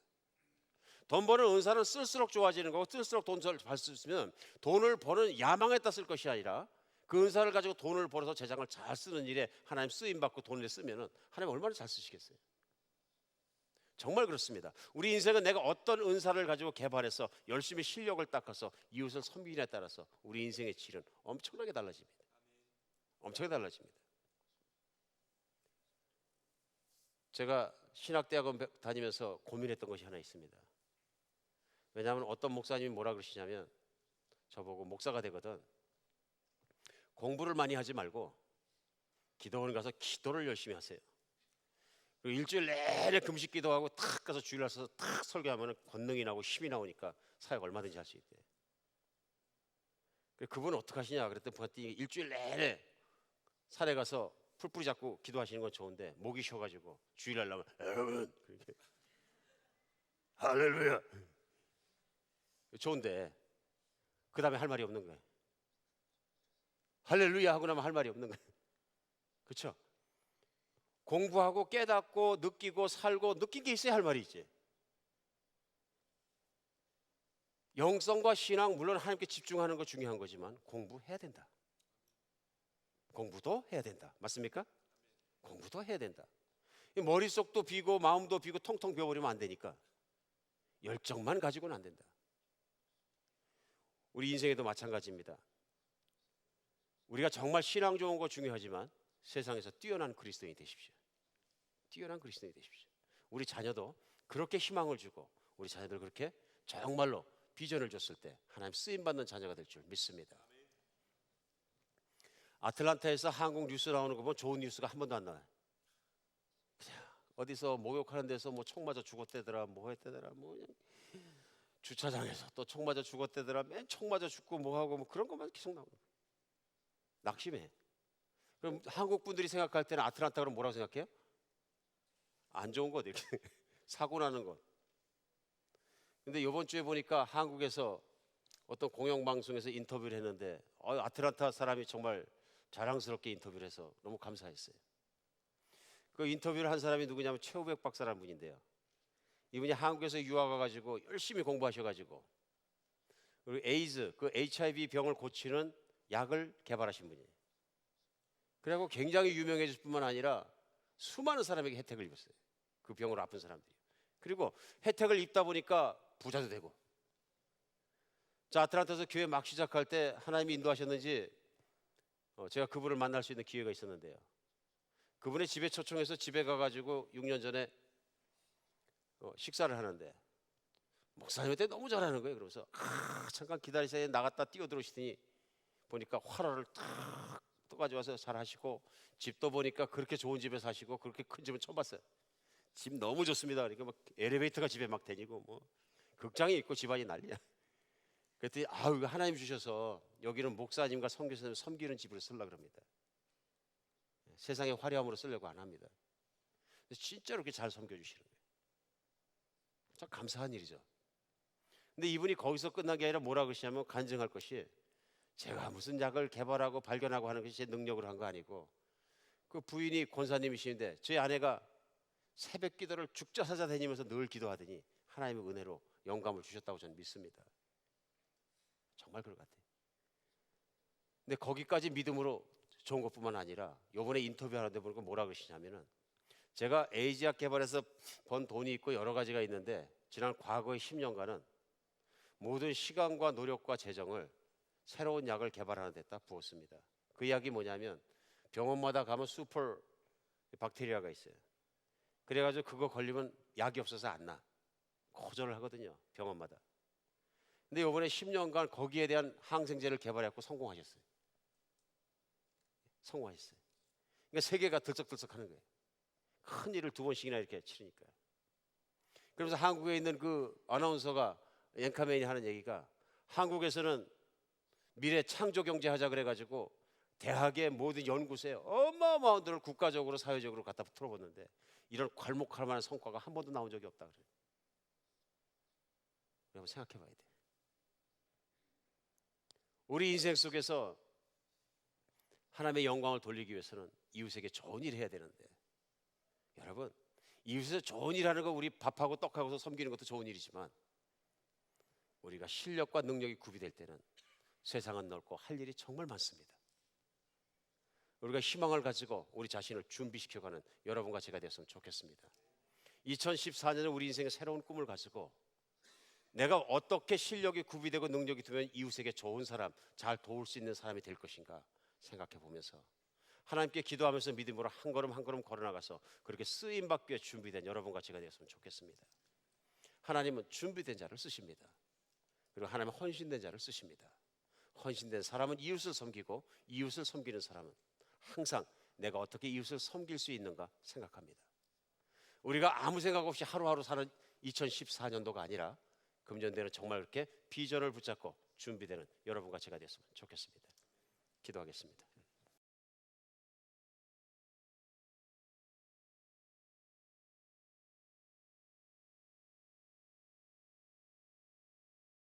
돈 버는 은사는 쓸수록 좋아지는 거고 쓸수록 돈을 벌 수 있으면 돈을 버는 야망에다 쓸 것이 아니라 그 은사를 가지고 돈을 벌어서 재정을 잘 쓰는 일에 하나님 쓰임 받고 돈을 쓰면은 하나님 얼마나 잘 쓰시겠어요. 정말 그렇습니다. 우리 인생은 내가 어떤 은사를 가지고 개발해서 열심히 실력을 닦아서 이웃을 섬기느냐에 따라서 우리 인생의 질은 엄청나게 달라집니다. 엄청나게 달라집니다. 제가 신학대학원 다니면서 고민했던 것이 하나 있습니다. 왜냐하면 어떤 목사님이 뭐라 그러시냐면 저보고 목사가 되거든 공부를 많이 하지 말고 기도원 가서 기도를 열심히 하세요. 그리고 일주일 내내 금식 기도하고 탁 가서 주일 나서 탁 설교하면 권능이 나고 힘이 나오니까 사역 얼마든지 할 수 있대. 그분은 어떻게 하시냐 그랬더니 그분한테 일주일 내내 산에 가서 풀뿌리 잡고 기도하시는 건 좋은데 목이 쉬어가지고 주일 하려면 여러분 그렇게 할렐루야 좋은데 그 다음에 할 말이 없는 거예요. 할렐루야 하고 나면 할 말이 없는 거예요. 그렇죠? 공부하고 깨닫고 느끼고 살고 느낀 게 있어야 할 말이 있지. 영성과 신앙 물론 하나님께 집중하는 거 중요한 거지만 공부해야 된다. 공부도 해야 된다. 맞습니까? 공부도 해야 된다. 머릿속도 비고 마음도 비고 텅텅 비워버리면 안 되니까 열정만 가지고는 안 된다. 우리 인생에도 마찬가지입니다. 우리가 정말 신앙 좋은 거 중요하지만 세상에서 뛰어난 그리스도인이 되십시오. 뛰어난 그리스도인이 되십시오. 우리 자녀도 그렇게 희망을 주고 우리 자녀들 그렇게 정말로 비전을 줬을 때 하나님 쓰임받는 자녀가 될 줄 믿습니다. 아틀란타에서 한국 뉴스 나오는 거 보면 좋은 뉴스가 한 번도 안 나와요. 어디서 목욕하는 데서 뭐 총 맞아 죽었대더라 뭐 했대더라 뭐 주차장에서 또 총 맞아 죽었대더라 맨 총 맞아 죽고 뭐 하고 뭐 그런 것만 계속 나오고 낙심해. 그럼 한국 분들이 생각할 때는 아틀란타 그럼 뭐라고 생각해요? 안 좋은 것 이렇게 사고 나는 것. 근데 이번 주에 보니까 한국에서 어떤 공영방송에서 인터뷰를 했는데 아틀란타 사람이 정말 자랑스럽게 인터뷰를 해서 너무 감사했어요. 그 인터뷰를 한 사람이 누구냐면 최우백 박사라는 분인데요. 이분이 한국에서 유학 와가지고 열심히 공부하셔가지고 그리고 에이즈 그 HIV 병을 고치는 약을 개발하신 분이에요. 그리고 굉장히 유명해질 뿐만 아니라 수많은 사람에게 혜택을 입었어요. 그 병으로 아픈 사람들이. 그리고 혜택을 입다 보니까 부자도 되고. 자, 아틀란타에서 교회 막 시작할 때 하나님이 인도하셨는지 제가 그분을 만날 수 있는 기회가 있었는데요. 그분의 집에 초청해서 집에 가가지고 6년 전에 식사를 하는데 목사님한테 너무 잘하는 거예요. 그러면서 잠깐 기다리세요. 나갔다 뛰어들어오시더니 보니까 화로를 탁 떠가지고 잘 하시고 집도 보니까 그렇게 좋은 집에 사시고 그렇게 큰 집은 처음 봤어요. 집 너무 좋습니다. 그러니까 막 엘리베이터가 집에 막 다니고 뭐 극장이 있고 집안이 난리야. 그랬더니 이거 하나님 주셔서 여기는 목사님과 선교사님 섬기는 집으로 쓰려고 그럽니다. 세상의 화려함으로 쓰려고 안 합니다. 진짜로 그렇게 잘 섬겨주시는 거예요. 참 감사한 일이죠. 근데 이분이 거기서 끝난 게 아니라 뭐라 그러시냐면 간증할 것이 제가 무슨 약을 개발하고 발견하고 하는 것이 제 능력으로 한 거 아니고 그 부인이 권사님이시는데 제 아내가 새벽 기도를 죽자사자 다니면서 늘 기도하더니 하나님의 은혜로 영감을 주셨다고 저는 믿습니다. 정말 그럴 것 같아요. 근데 거기까지 믿음으로 좋은 것뿐만 아니라 요번에 인터뷰하는데 보니까 뭐라 그러시냐면은 제가 에이즈약 개발해서 번 돈이 있고 여러 가지가 있는데 지난 과거의 10년간은 모든 시간과 노력과 재정을 새로운 약을 개발하는 데다 부었습니다. 그 약이 뭐냐면 병원마다 가면 슈퍼 박테리아가 있어요. 그래가지고 그거 걸리면 약이 없어서 안 나. 거절을 하거든요. 병원마다. 근데 이번에 10년간 거기에 대한 항생제를 개발했고 성공하셨어요. 성공하셨어요. 그러니까 세계가 들썩들썩 하는 거예요. 큰 일을 2번씩이나 이렇게 치르니까요. 그러면서 한국에 있는 그 아나운서가 앵커맨이 하는 얘기가 한국에서는 미래 창조 경제 하자 그래가지고 대학의 모든 연구소에 어마어마한 돈을 국가적으로 사회적으로 갖다 풀어봤는데 이런 괄목할 만한 성과가 한 번도 나온 적이 없다 그래요. 여러분 생각해 봐야 돼. 우리 인생 속에서 하나님의 영광을 돌리기 위해서는 이웃에게 좋은 일을 해야 되는데, 여러분 이웃에 좋은 일 하는 거, 우리 밥하고 떡하고서 섬기는 것도 좋은 일이지만 우리가 실력과 능력이 구비될 때는 세상은 넓고 할 일이 정말 많습니다. 우리가 희망을 가지고 우리 자신을 준비시켜가는 여러분과 제가 됐으면 좋겠습니다. 2014년에 우리 인생의 새로운 꿈을 가지고 내가 어떻게 실력이 구비되고 능력이 되면 이웃에게 좋은 사람, 잘 도울 수 있는 사람이 될 것인가 생각해 보면서 하나님께 기도하면서 믿음으로 한 걸음 한 걸음 걸어나가서 그렇게 쓰임받기 위해 준비된 여러분과 제가 되었으면 좋겠습니다. 하나님은 준비된 자를 쓰십니다. 그리고 하나님은 헌신된 자를 쓰십니다. 헌신된 사람은 이웃을 섬기고 이웃을 섬기는 사람은 항상 내가 어떻게 이웃을 섬길 수 있는가 생각합니다. 우리가 아무 생각 없이 하루하루 사는 2014년도가 아니라 금년도에는 정말 그렇게 비전을 붙잡고 준비되는 여러분과 제가 되었으면 좋겠습니다. 기도하겠습니다.